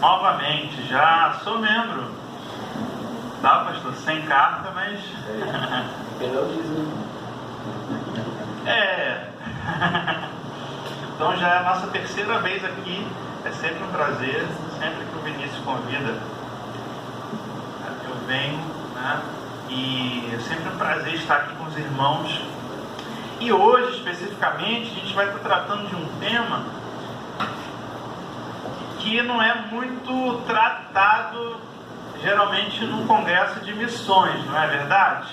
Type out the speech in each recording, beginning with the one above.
Novamente, já sou membro. Tá, pastor? Sem carta, mas... Então já é a nossa terceira vez aqui. É sempre um prazer. Sempre que o Vinícius convida, eu venho, né? E é sempre um prazer estar aqui com os irmãos. E hoje, especificamente, a gente vai estar tratando de um tema que não é muito tratado geralmente num congresso de missões, não é verdade?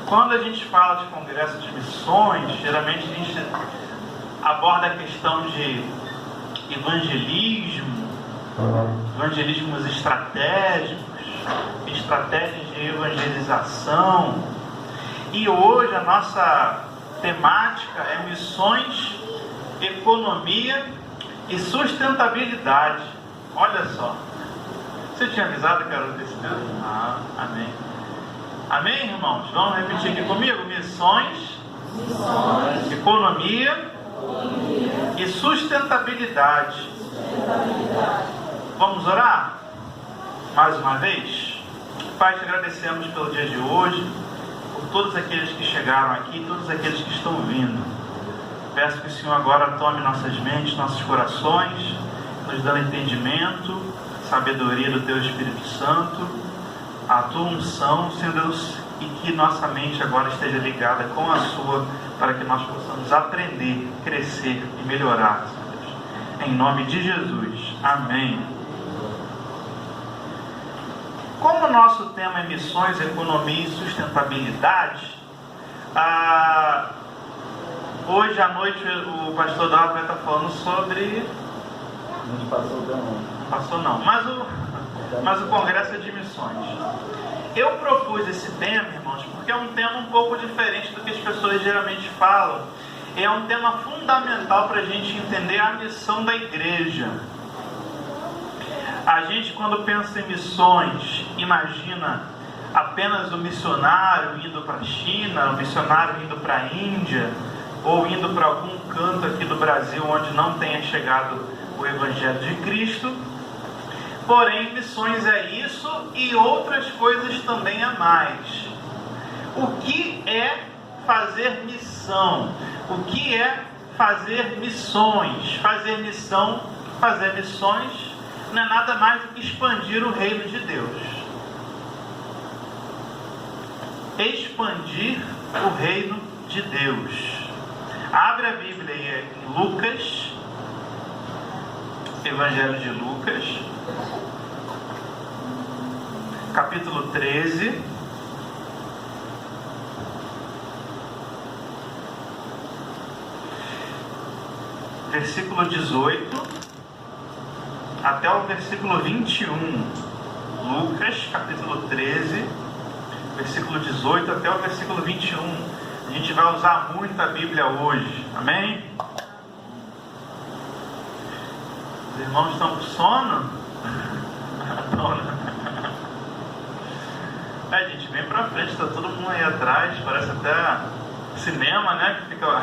Quando a gente fala de congresso de missões, geralmente a gente aborda a questão de evangelismos estratégicos, estratégias de evangelização. E hoje a nossa temática é missões, economia e sustentabilidade. Olha só. Você tinha avisado que era desse tema? Amém. Amém, irmãos? Vamos repetir aqui comigo? Missões, economia e sustentabilidade. Vamos orar? Mais uma vez? Pai, te agradecemos pelo dia de hoje, por todos aqueles que chegaram aqui, todos aqueles que estão vindo. Peço que o Senhor agora tome nossas mentes, nossos corações, nos dando entendimento, sabedoria do Teu Espírito Santo, a Tua unção, Senhor Deus, e que nossa mente agora esteja ligada com a Sua, para que nós possamos aprender, crescer e melhorar, Senhor Deus. Em nome de Jesus. Amém. Como o nosso tema é missões, economia e sustentabilidade, hoje à noite o pastor Dado vai estar falando sobre... Não passou não, mas o congresso é de missões. Eu propus esse tema, irmãos, porque é um tema um pouco diferente do que as pessoas geralmente falam. É um tema fundamental para a gente entender a missão da igreja. A gente, quando pensa em missões, imagina apenas o missionário indo para a China, o missionário indo para a Índia, ou indo para algum canto aqui do Brasil onde não tenha chegado o Evangelho de Cristo. Porém, missões é isso e outras coisas também a mais. O que é fazer missão? O que é fazer missões? Fazer missões não é nada mais do que expandir o reino de Deus. Expandir o reino de Deus. Abre a Bíblia aí em Lucas, Evangelho de Lucas, capítulo 13, versículo 18 até o versículo 21. Lucas, capítulo 13, versículo 18 até o versículo 21. A gente vai usar muito a Bíblia hoje. Amém? Os irmãos estão com sono? Gente, vem pra frente, está todo mundo aí atrás, parece até cinema, né? Que fica o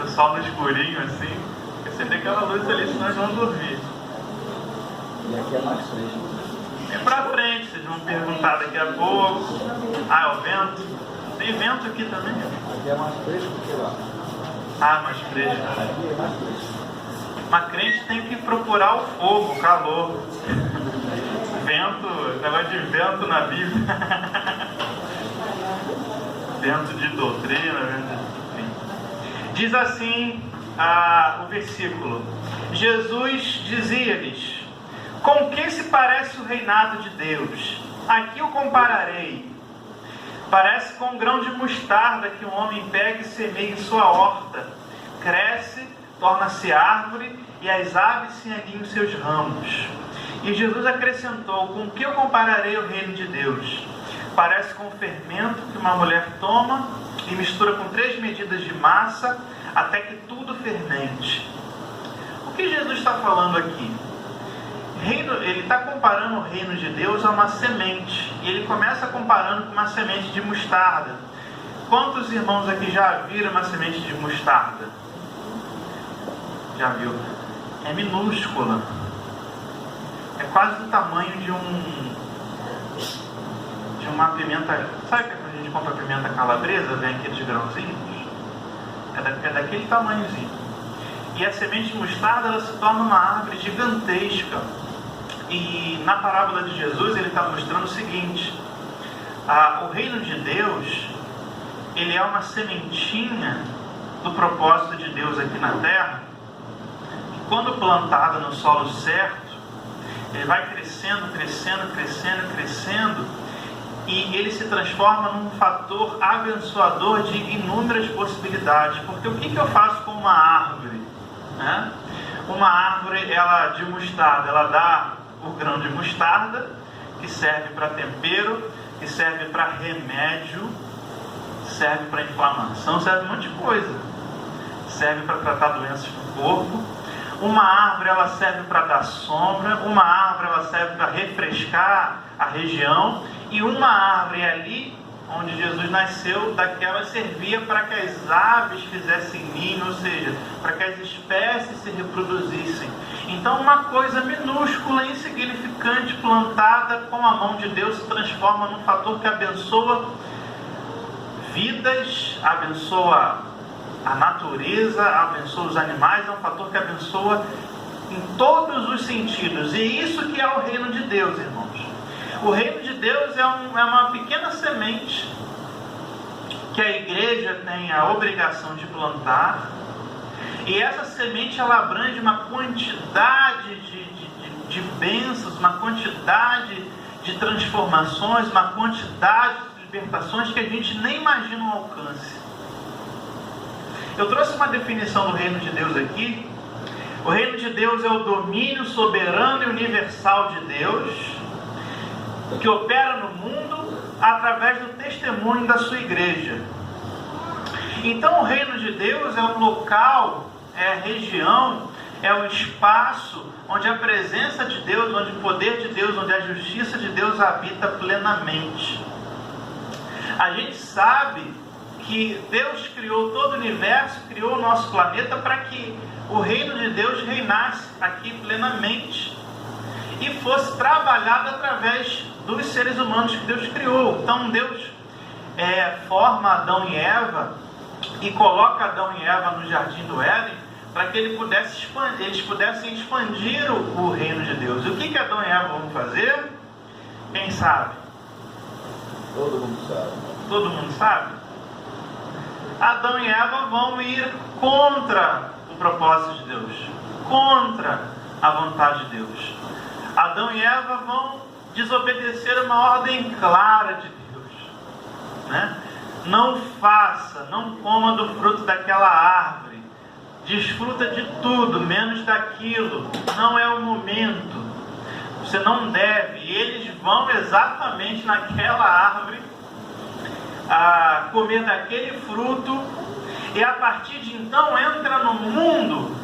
pessoal no escurinho assim. Acender aquela luz ali, senão nós vamos dormir. E aqui é mais fresco. Vem pra frente, vocês vão perguntar daqui a pouco. É o vento? Tem vento aqui também. Aqui é mais fresco que lá. Mais fresco. Aqui é mais fresco. Mas crente tem que procurar o fogo, o calor. Vento, negócio de vento na Bíblia. Vento de doutrina, enfim. Diz assim o versículo: Jesus dizia-lhes: com que se parece o reinado de Deus? Aqui o compararei. Parece com um grão de mostarda que um homem pega e semeia em sua horta. Cresce, torna-se árvore e as aves se aninham em seus ramos. E Jesus acrescentou: com que eu compararei o reino de Deus? Parece com o fermento que uma mulher toma e mistura com 3 medidas de massa até que tudo fermente. O que Jesus está falando aqui? Ele está comparando o reino de Deus a uma semente. E ele começa comparando com uma semente de mostarda. Quantos irmãos aqui já viram uma semente de mostarda? Já viu? É minúscula. quase do tamanho de uma pimenta. Sabe que a gente compra pimenta calabresa, vem aqueles grãozinhos? É daquele tamanhozinho. E a semente de mostarda, ela se torna uma árvore gigantesca. E na parábola de Jesus ele está mostrando o seguinte: o reino de Deus, ele é uma sementinha do propósito de Deus aqui na terra, que quando plantada no solo certo, ele vai crescendo, crescendo, crescendo, crescendo, e ele se transforma num fator abençoador de inúmeras possibilidades. Porque o que eu faço com uma árvore? Né? Uma árvore, ela de mostarda, ela dá o grão de mostarda, que serve para tempero, que serve para remédio, serve para inflamação, serve um monte de coisa. Serve para tratar doenças do corpo. Uma árvore, ela serve para dar sombra. Uma árvore, ela serve para refrescar a região. E uma árvore ali, onde Jesus nasceu, daquela servia para que as aves fizessem ninho, ou seja, para que as espécies se reproduzissem. Então uma coisa minúscula, insignificante, plantada com a mão de Deus, se transforma num fator que abençoa vidas, abençoa a natureza, abençoa os animais, é um fator que abençoa em todos os sentidos. E isso que é o reino de Deus, irmãos. O reino de Deus é uma pequena semente que a igreja tem a obrigação de plantar, e essa semente ela abrange uma quantidade de bênçãos, uma quantidade de transformações, uma quantidade de libertações que a gente nem imagina o alcance. Eu trouxe uma definição do reino de Deus aqui. O reino de Deus é o domínio soberano e universal de Deus, que opera no mundo através do testemunho da sua igreja. Então o reino de Deus é um local, é a região, é o espaço onde a presença de Deus, onde o poder de Deus, onde a justiça de Deus habita plenamente. A gente sabe que Deus criou todo o universo, criou o nosso planeta para que o reino de Deus reinasse aqui plenamente e fosse trabalhado através dos seres humanos que Deus criou. Então Deus forma Adão e Eva e coloca Adão e Eva no jardim do Éden para que eles pudessem expandir o reino de Deus. E o que Adão e Eva vão fazer? Quem sabe? Todo mundo sabe. Todo mundo sabe? Adão e Eva vão ir contra o propósito de Deus, contra a vontade de Deus. Adão e Eva vão desobedecer uma ordem clara de Deus, né? Não faça, não coma do fruto daquela árvore, desfruta de tudo, menos daquilo, não é o momento, você não deve. E eles vão exatamente naquela árvore a comer daquele fruto, e a partir de então entra no mundo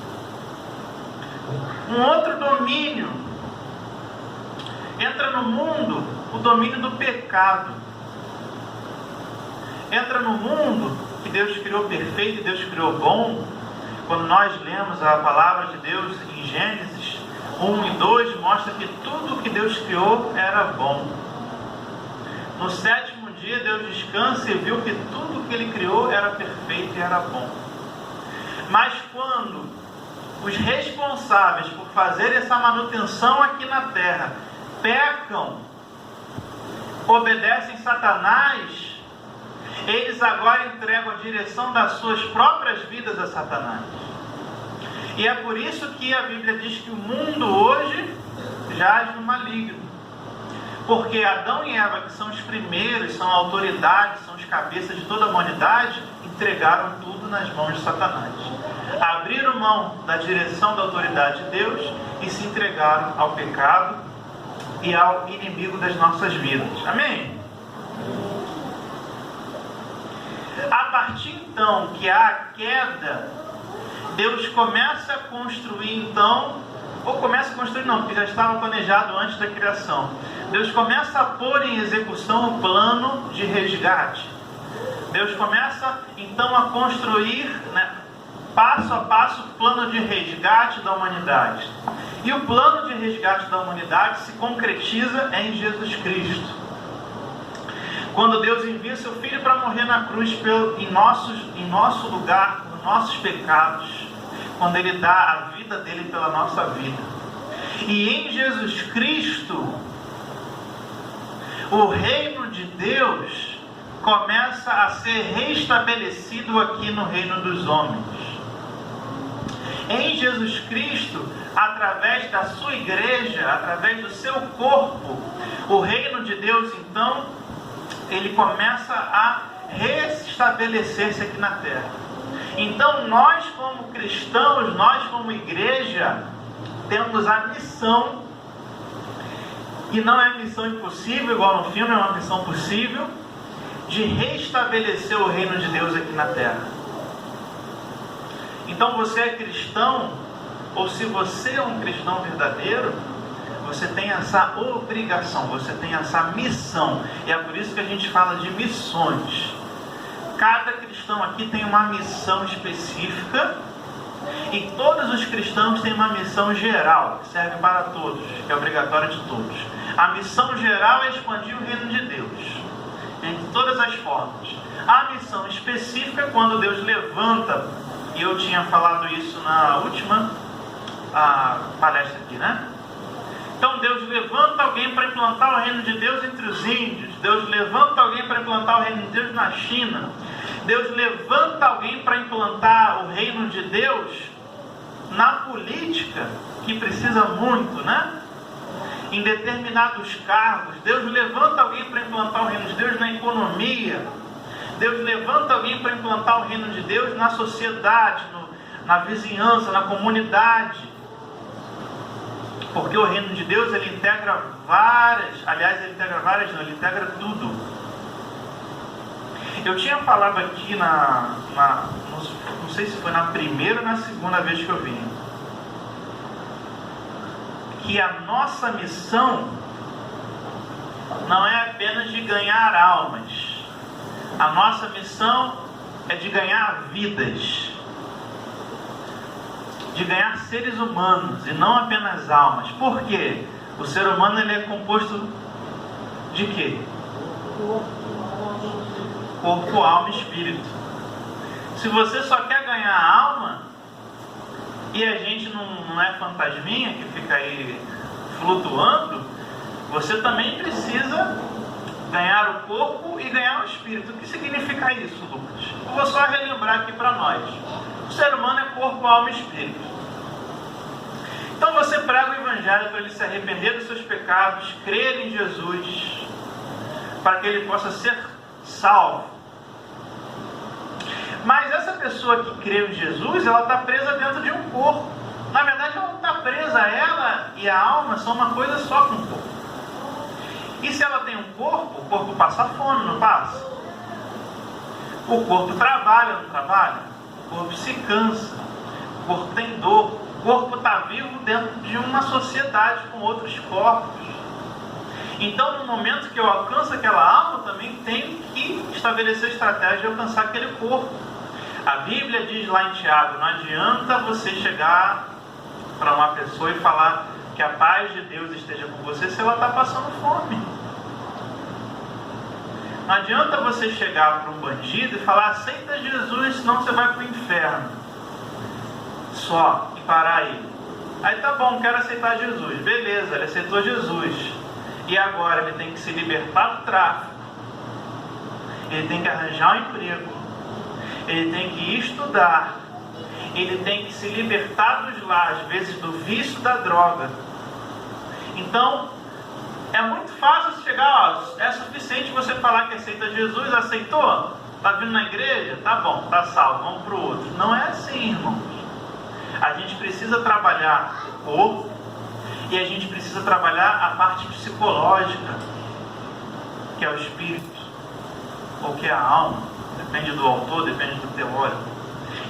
um outro domínio. Entra no mundo o domínio do pecado. Entra no mundo que Deus criou perfeito e Deus criou bom. Quando nós lemos a palavra de Deus em Gênesis 1 e 2, mostra que tudo que Deus criou era bom. No sétimo dia Deus descansa e viu que tudo que Ele criou era perfeito e era bom. Mas quando os responsáveis por fazer essa manutenção aqui na terra pecam, obedecem Satanás, eles agora entregam a direção das suas próprias vidas a Satanás. E é por isso que a Bíblia diz que o mundo hoje jaz no maligno. Porque Adão e Eva, que são os primeiros, são a autoridade, são os cabeças de toda a humanidade, entregaram tudo nas mãos de Satanás. Abriram mão da direção da autoridade de Deus e se entregaram ao pecado e ao inimigo das nossas vidas. Amém? A partir então que há a queda, Deus começa a construir então, ou começa a construir não, porque já estava planejado antes da criação. Deus começa a pôr em execução o plano de resgate. Deus começa então a construir, passo a passo, o plano de resgate da humanidade. E o plano de resgate da humanidade se concretiza em Jesus Cristo. Quando Deus envia seu Filho para morrer na cruz em nosso lugar, por nossos pecados, quando Ele dá a vida dele pela nossa vida. E em Jesus Cristo, o reino de Deus começa a ser restabelecido aqui no reino dos homens. Em Jesus Cristo, através da sua igreja, através do seu corpo, o reino de Deus, então, ele começa a restabelecer-se aqui na terra. Então, nós como cristãos, nós como igreja, temos a missão, e não é missão impossível, igual no filme, é uma missão possível, de restabelecer o reino de Deus aqui na terra. Então você é cristão, ou se você é um cristão verdadeiro, você tem essa obrigação, você tem essa missão. E é por isso que a gente fala de missões. Cada cristão aqui tem uma missão específica, e todos os cristãos têm uma missão geral, que serve para todos, que é obrigatória de todos. A missão geral é expandir o reino de Deus, em todas as formas. A missão específica é quando Deus levanta, e eu tinha falado isso na última palestra aqui, né? Então Deus levanta alguém para implantar o reino de Deus entre os índios. Deus levanta alguém para implantar o reino de Deus na China. Deus levanta alguém para implantar o reino de Deus na política, que precisa muito, né? Em determinados cargos. Deus levanta alguém para implantar o reino de Deus na economia. Deus levanta alguém para implantar o reino de Deus na sociedade, na vizinhança, na comunidade. Porque o reino de Deus, ele integra ele integra tudo. Eu tinha falado aqui não sei se foi na primeira ou na segunda vez que eu vim, que a nossa missão não é apenas de ganhar almas. A nossa missão é de ganhar vidas, de ganhar seres humanos e não apenas almas. Por quê? O ser humano, ele é composto de quê? Corpo, alma e espírito. Se você só quer ganhar a alma, e a gente não é fantasminha que fica aí flutuando, você também precisa ganhar o corpo e ganhar o espírito. O que significa isso, Lucas? Eu vou só relembrar aqui para nós. O ser humano é corpo, alma e espírito. Então você prega o evangelho para ele se arrepender dos seus pecados, crer em Jesus, para que ele possa ser salvo. Mas essa pessoa que crê em Jesus, ela está presa dentro de um corpo. Na verdade, ela não está presa, ela e a alma são uma coisa só com o corpo. E se ela tem um corpo, o corpo passa fome, não passa? O corpo trabalha, não trabalha? O corpo se cansa, o corpo tem dor, o corpo está vivo dentro de uma sociedade com outros corpos. Então, no momento que eu alcanço aquela alma, também tenho que estabelecer a estratégia de alcançar aquele corpo. A Bíblia diz lá em Tiago, não adianta você chegar para uma pessoa e falar que a paz de Deus esteja com você se ela está passando fome. Não adianta você chegar para um bandido e falar, aceita Jesus, senão você vai para o inferno. Só, e parar aí. Aí tá bom, quero aceitar Jesus. Beleza, ele aceitou Jesus. E agora ele tem que se libertar do tráfico. Ele tem que arranjar um emprego. Ele tem que estudar. Ele tem que se libertar às vezes do vício da droga. Então, é muito fácil chegar, é suficiente você falar que aceita Jesus, aceitou? Está vindo na igreja? Tá bom, tá salvo, vamos para o outro. Não é assim, irmãos. A gente precisa trabalhar o corpo e a gente precisa trabalhar a parte psicológica, que é o espírito, ou que é a alma. Depende do autor, depende do teórico.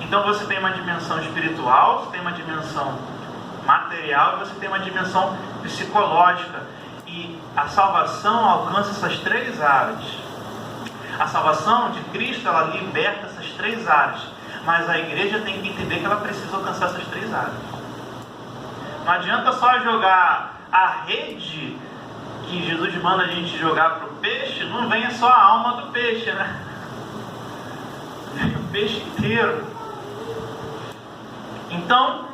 Então você tem uma dimensão espiritual, você tem uma dimensão material e você tem uma dimensão psicológica. E a salvação alcança essas três áreas. A salvação de Cristo, ela liberta essas três áreas. Mas a igreja tem que entender que ela precisa alcançar essas 3 áreas. Não adianta só jogar a rede que Jesus manda a gente jogar para o peixe, não venha só a alma do peixe, né? Vem o peixe inteiro. Então,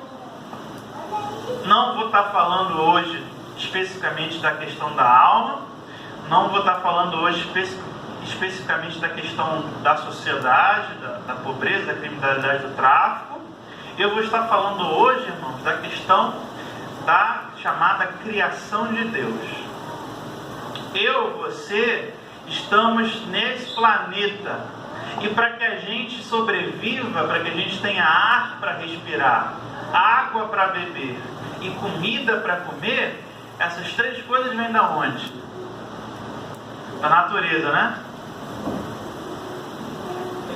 não vou estar falando hoje especificamente da questão da alma, não vou estar falando hoje especificamente da questão da sociedade, da pobreza, da criminalidade, do tráfico. Eu vou estar falando hoje, irmãos, da questão da chamada criação de Deus. Eu, você, estamos nesse planeta, e para que a gente sobreviva, para que a gente tenha ar para respirar, água para beber e comida para comer, essas 3 coisas vêm da onde? Da natureza, né?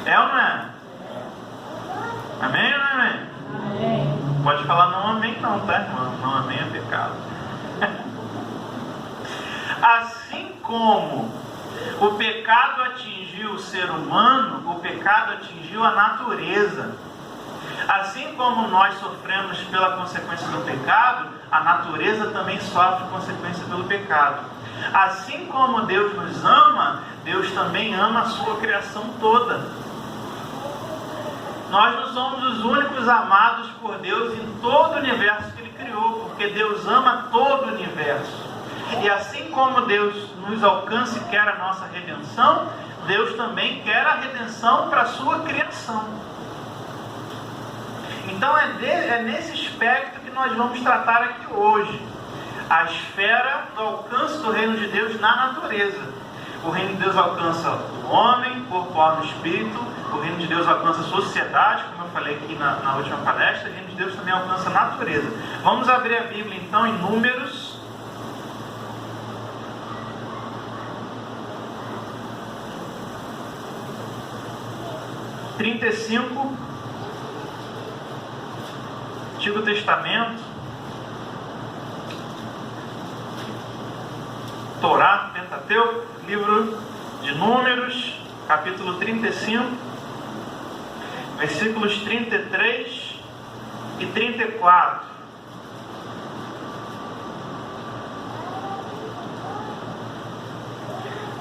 É ou não é? Amém ou não é amém? Amém. Pode falar não amém não, tá, irmão? Não amém é pecado. Assim como o pecado atingiu o ser humano, o pecado atingiu a natureza. Assim como nós sofremos pela consequência do pecado, a natureza também sofre consequência pelo pecado. Assim como Deus nos ama, Deus também ama a sua criação toda. Nós não somos os únicos amados por Deus em todo o universo que Ele criou, porque Deus ama todo o universo. E assim como Deus nos alcança e quer a nossa redenção, Deus também quer a redenção para a sua criação. Então é nesse aspecto que nós vamos tratar aqui hoje. A esfera do alcance do reino de Deus na natureza. O reino de Deus alcança o homem, corpo, alma e espírito. O reino de Deus alcança a sociedade, como eu falei aqui na última palestra. O reino de Deus também alcança a natureza. Vamos abrir a Bíblia então em Números. Antigo Testamento, Torá, Pentateuco, livro de Números, capítulo 35, versículos 33 e 34.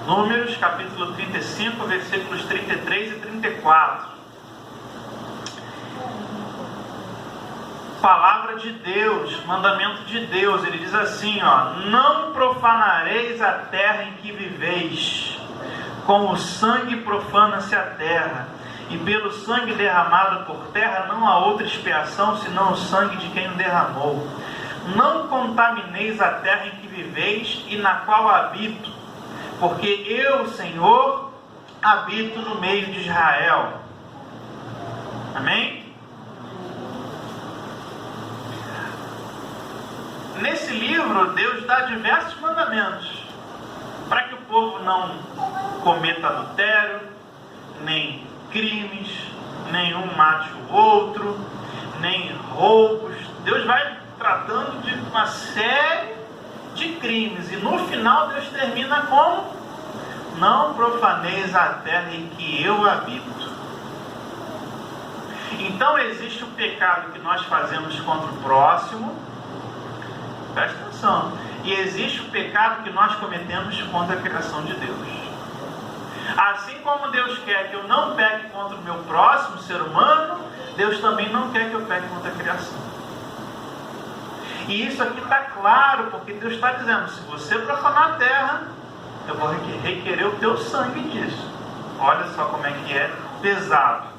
Números, capítulo 35, versículos 33 e 34. Palavra de Deus, mandamento de Deus. Ele diz assim, não profanareis a terra em que viveis, com o sangue profana-se a terra, e pelo sangue derramado por terra não há outra expiação, senão o sangue de quem o derramou. Não contamineis a terra em que viveis e na qual habito, porque eu, Senhor, habito no meio de Israel. Amém? Nesse livro, Deus dá diversos mandamentos para que o povo não cometa adultério, nem crimes, nenhum mate o outro, nem roubos. Deus vai tratando de uma série de crimes, e no final Deus termina com: não profaneis a terra em que eu habito. Então existe o pecado que nós fazemos contra o próximo, presta atenção, e existe o pecado que nós cometemos contra a criação de Deus. Assim como Deus quer que eu não peque contra o meu próximo ser humano, Deus também não quer que eu peque contra a criação. E isso aqui está claro, porque Deus está dizendo: se você profanar a terra, eu vou requerer o teu sangue disso. Olha só como é que é pesado.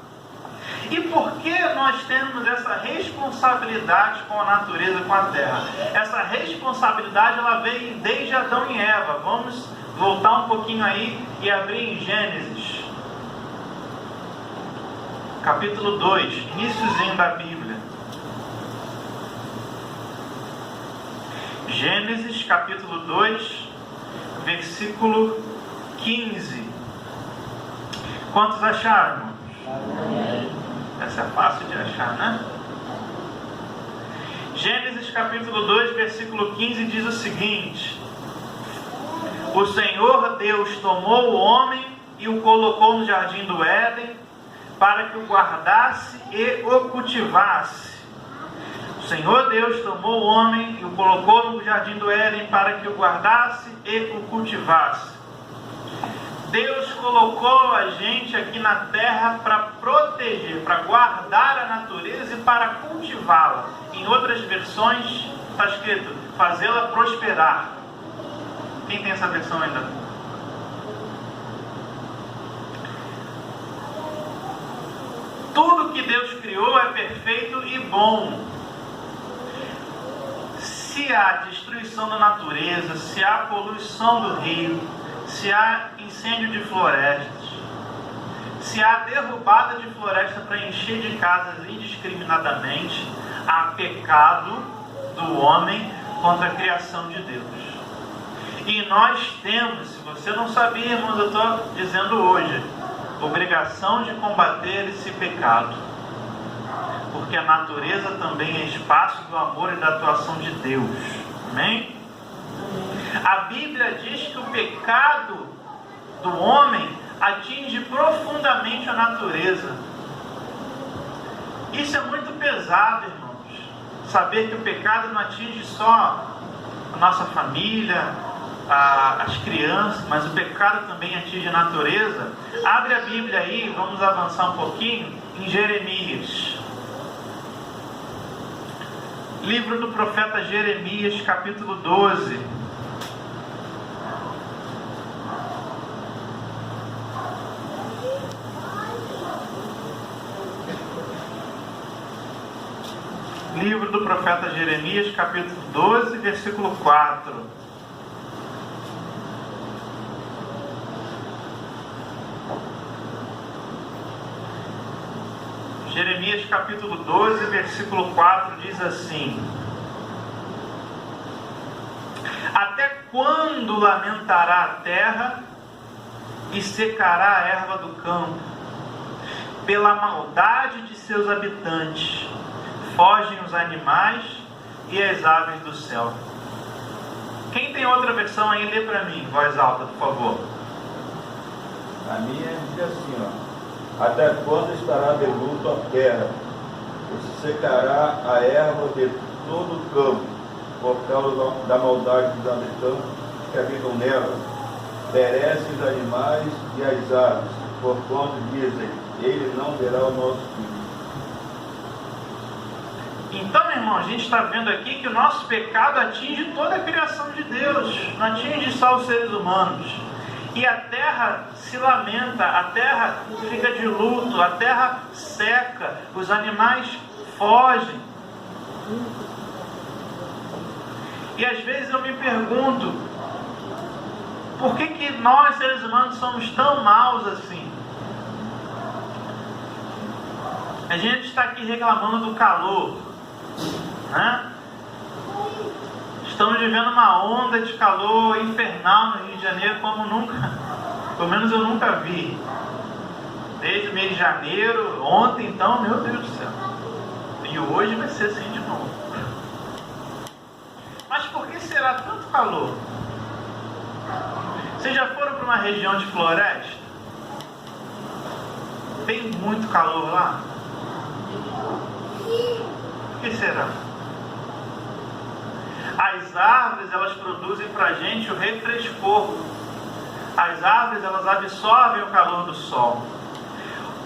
E por que nós temos essa responsabilidade com a natureza, com a terra? Essa responsabilidade ela veio desde Adão e Eva. Vamos voltar um pouquinho aí e abrir em Gênesis, capítulo 2, iníciozinho da Bíblia. Gênesis, capítulo 2, versículo 15. Quantos acharam? Essa é fácil de achar, né? Gênesis capítulo 2, versículo 15 diz o seguinte: o Senhor Deus tomou o homem e o colocou no jardim do Éden para que o guardasse e o cultivasse. O Senhor Deus tomou o homem e o colocou no jardim do Éden para que o guardasse e o cultivasse. Deus colocou a gente aqui na terra para proteger, para guardar a natureza e para cultivá-la. Em outras versões está escrito, fazê-la prosperar. Quem tem essa versão ainda? Tudo que Deus criou é perfeito e bom. Se há destruição da natureza, se há poluição do rio, se há incêndio de florestas, se há derrubada de floresta para encher de casas indiscriminadamente, há pecado do homem contra a criação de Deus. E nós temos, se você não sabia, irmãos, eu estou dizendo hoje, obrigação de combater esse pecado, porque a natureza também é espaço do amor e da atuação de Deus. Amém? A Bíblia diz que o pecado do homem atinge profundamente a natureza. Isso é muito pesado, irmãos. Saber que o pecado não atinge só a nossa família, as crianças, mas o pecado também atinge a natureza. Abre a Bíblia aí, vamos avançar um pouquinho, em Jeremias. Livro do profeta Jeremias, capítulo 12. Livro do profeta Jeremias, capítulo 12, versículo 4. Jeremias, capítulo 12, versículo 4, diz assim: Até quando lamentará a terra e secará a erva do campo? Pela maldade de seus habitantes fogem os animais e as aves do céu. Quem tem outra versão aí, lê para mim, em voz alta, por favor. A minha diz assim, ó: Até quando estará de luto a terra, e se secará a erva de todo o campo, por causa da maldade dos habitantes que habitam nela? Perecem os animais e as aves, porquanto dizem, ele não verá o nosso fim. Então, irmão, a gente está vendo aqui que o nosso pecado atinge toda a criação de Deus, não atinge só os seres humanos. E a terra se lamenta, a terra fica de luto, a terra seca, os animais fogem. E às vezes eu me pergunto, por que nós, seres humanos, somos tão maus assim? A gente está aqui reclamando do calor, né? Estamos vivendo uma onda de calor infernal no Rio de Janeiro como nunca, pelo menos eu nunca vi. Desde o mês de janeiro, ontem então, meu Deus do céu. E hoje vai ser assim de novo. Mas por que será tanto calor? Vocês já foram para uma região de floresta? Tem muito calor lá? Por que será? As árvores, elas produzem para a gente o refrescor. As árvores, elas absorvem o calor do sol.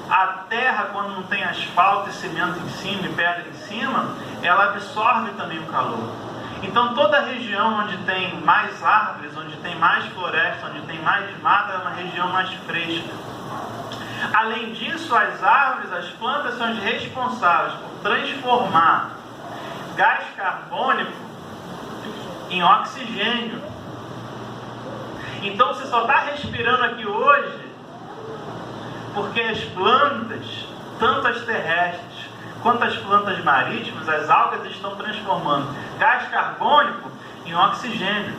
A terra, quando não tem asfalto e cimento em cima e pedra em cima, ela absorve também o calor. Então toda região onde tem mais árvores, onde tem mais floresta, onde tem mais mata, é uma região mais fresca. Além disso, as árvores, as plantas são as responsáveis por transformar gás carbônico em oxigênio. Então você só está respirando aqui hoje porque as plantas, tanto as terrestres quanto as plantas marítimas, as algas estão transformando gás carbônico em oxigênio.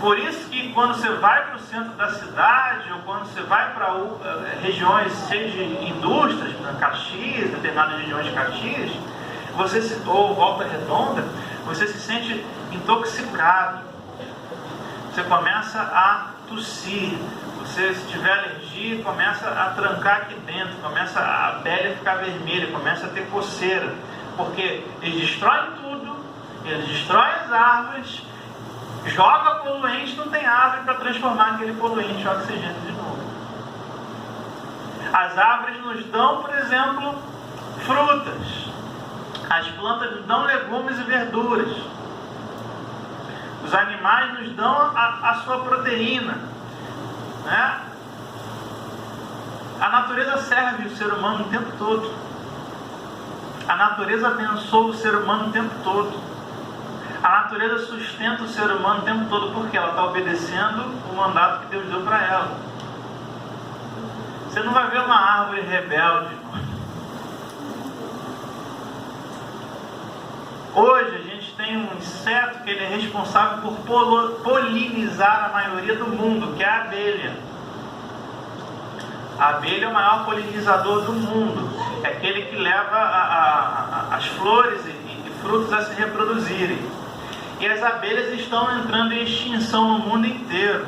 Por isso que quando você vai para o centro da cidade, ou quando você vai para regiões cheias de indústrias, Caxias, determinadas regiões de Caxias, ou Volta Redonda, você se sente intoxicado. Você começa a tossir, Você, se tiver alergia, começa a trancar aqui dentro, começa a pele a ficar vermelha, começa a ter coceira, porque eles destroem tudo, eles destroem as árvores, joga poluente, não tem árvore para transformar aquele poluente em oxigênio de novo. As árvores nos dão, por exemplo, frutas. As plantas nos dão legumes e verduras. Os animais nos dão a sua proteína, né? A natureza serve o ser humano o tempo todo. A natureza abençoa o ser humano o tempo todo. A natureza sustenta o ser humano o tempo todo, porque ela está obedecendo o mandato que Deus deu para ela. Você não vai ver uma árvore rebelde. Hoje a gente tem um inseto que ele é responsável por polinizar a maioria do mundo, que é a abelha. A abelha é o maior polinizador do mundo. É aquele que leva as flores e frutos a se reproduzirem. E as abelhas estão entrando em extinção no mundo inteiro.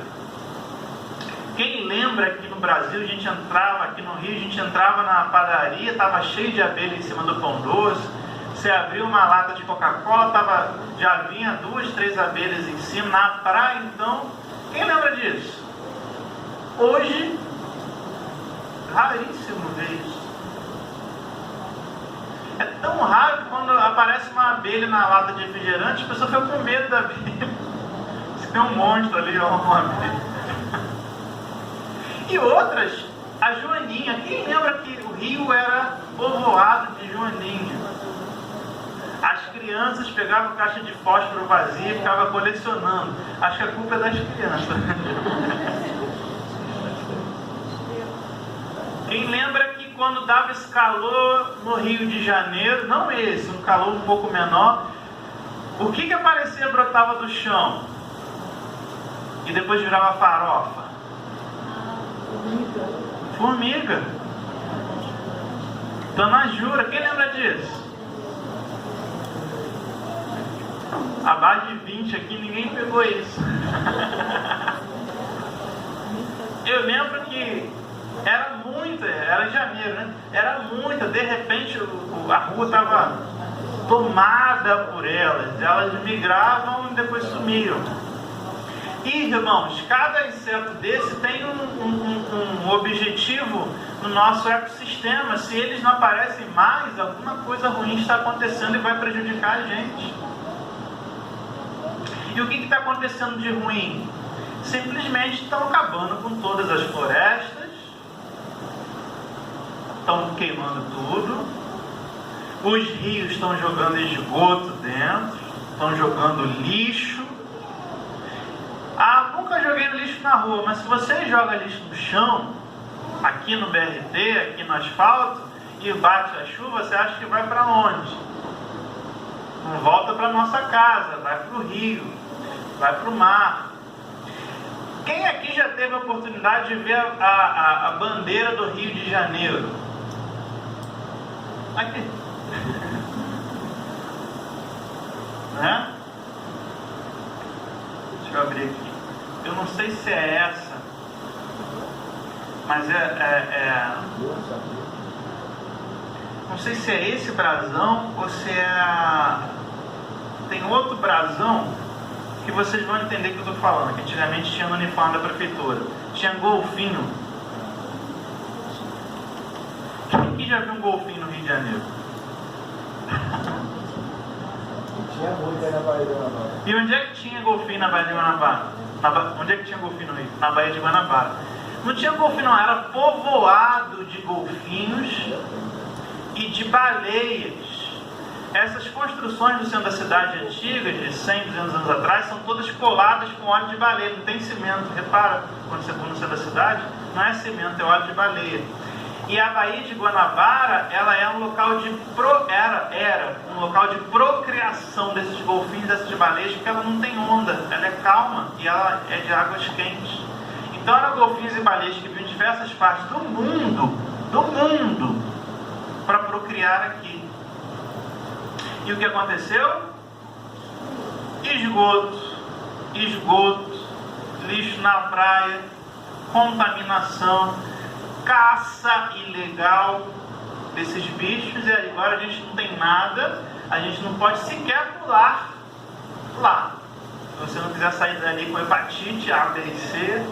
Quem lembra que no Brasil, a gente entrava, aqui no Rio, a gente entrava na padaria, estava cheio de abelha em cima do pão doce. Você abriu uma lata de Coca-Cola, já vinha 2, 3 abelhas em cima. Na praia, então, quem lembra disso? Hoje, raríssimo ver isso. É tão raro que quando aparece uma abelha na lata de refrigerante, a pessoa fica com medo da abelha. Se tem um monstro ali, uma abelha. E outras, a joaninha. Quem lembra que o Rio era povoado de joaninha? As crianças pegavam caixa de fósforo vazia e ficavam colecionando. Acho que a culpa é das crianças. Quem lembra que quando dava esse calor no Rio de Janeiro, não esse, um calor um pouco menor, o que aparecia, brotava do chão? E depois virava farofa? Formiga. Dona Jura, quem lembra disso? Abaixo de 20 aqui, ninguém pegou isso. Eu lembro que era muita, era em janeiro, né? Era muita, de repente a rua estava tomada por elas migravam e depois sumiam. E, irmãos, cada inseto desse tem um objetivo no nosso ecossistema. Se eles não aparecem mais, alguma coisa ruim está acontecendo e vai prejudicar a gente. E o que está acontecendo de ruim? Simplesmente estão acabando com todas as florestas, estão queimando tudo, os rios estão jogando esgoto dentro, estão jogando lixo. Ah, nunca joguei lixo na rua, mas se você joga lixo no chão, aqui no BRT, aqui no asfalto, e bate a chuva, você acha que vai para onde? Não volta para nossa casa, vai para o rio, vai para o mar. Quem aqui já teve a oportunidade de ver a bandeira do Rio de Janeiro? Aqui. Né? Deixa eu abrir aqui. Eu não sei se é essa, mas não sei se é esse brasão ou se é... Tem outro brasão que vocês vão entender o que eu estou falando, que antigamente tinha no uniforme da prefeitura. Tinha golfinho. Quem aqui já viu um golfinho no Rio de Janeiro? Tinha muito aí na Baía de Guanabara. E onde é que tinha golfinho na Baía de Guanabara? Onde é que tinha golfinho no Rio? Na Baía de Guanabara. Não tinha golfinho não, era povoado de golfinhos e de baleias. Essas construções do centro da cidade antiga, de 100, 200 anos atrás, são todas coladas com óleo de baleia, não tem cimento. Repara, quando você for no centro da cidade, não é cimento, é óleo de baleia. E a Baía de Guanabara, ela é um local de era um local de procriação desses golfinhos, dessas baleias, porque ela não tem onda, ela é calma e ela é de águas quentes. Então eram golfinhos e baleias que vinham de diversas partes do mundo, para procriar aqui. E o que aconteceu? Esgoto, lixo na praia, contaminação, caça ilegal desses bichos, e agora a gente não tem nada, a gente não pode sequer pular lá. Se você não quiser sair dali com hepatite A, B e C,